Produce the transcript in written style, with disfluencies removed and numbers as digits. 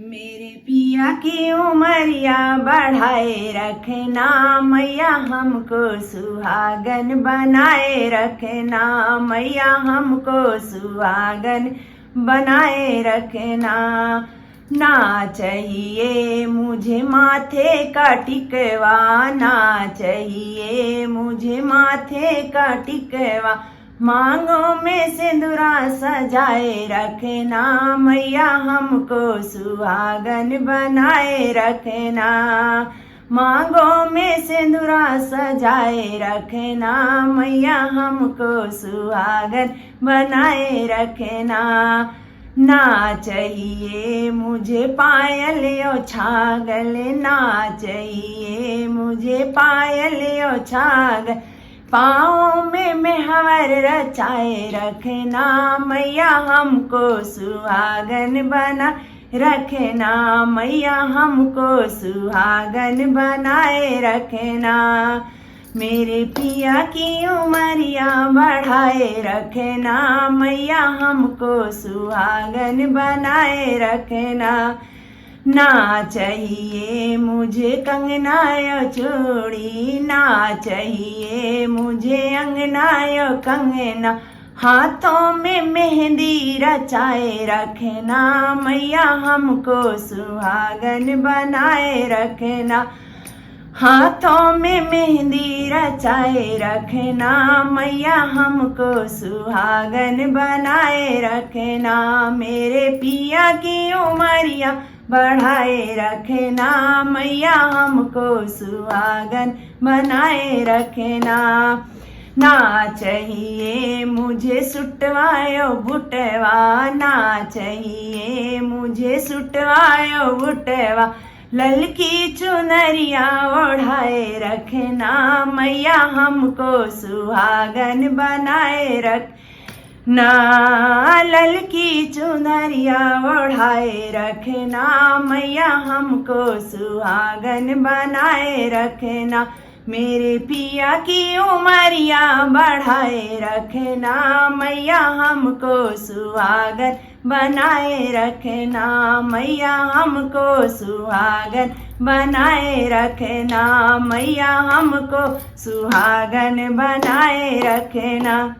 मेरे पिया की उमरिया बढ़ाए रखना मैया, हमको सुहागन बनाए रखना मैया, हमको सुहागन बनाए रखना। ना चाहिए मुझे माथे का टिकवा, ना चाहिए मुझे माथे का टिकवा, मांगों में सिंदूरा सजाए रखना मैया, हमको सुहागन बनाए रखना। मांगों में सिंदूरा सजाए रखना मैया, हमको सुहागन बनाए रखना। ना चाहिए मुझे पायल ओ छागल, ना चाहिए मुझे पायल ओ छागल, पाँव में मेहवर रचाए रखना मैया, हमको सुहागन बना रखना मैया, हमको सुहागन बनाए रखना। मेरे पिया की उमरिया बढ़ाए रखना मैया, हमको सुहागन बनाए रखना। ना चाहिए मुझे कंगना या चूड़ी, ना चाहिए मुझे अंगना या कंगना, हाथों में मेहंदी रचाए रखना मैया, हमको सुहागन बनाए रखना। हाथों में मेहंदी रचाए रखना मैया, हमको सुहागन बनाए रखना। मेरे पिया की उमरिया बढ़ाए रखना मैया, हमको सुहागन बनाए रखना। ना चाहिए मुझे सुटवायो बुटवा, ना चाहिए मुझे सुटवायो बुटवा, ललकी चुनरिया ओढ़ाए रखना मैया, हमको सुहागन बनाए रखना। ललकी चुनरिया ओढ़ाए रखना मैया, हमको सुहागन बनाए रखना। मेरे पिया की उमरिया बढ़ाए रखना मैया, हमको सुहागन बनाए रखना मैया, हमको सुहागन बनाए रखना मैया, हमको सुहागन बनाए रखना।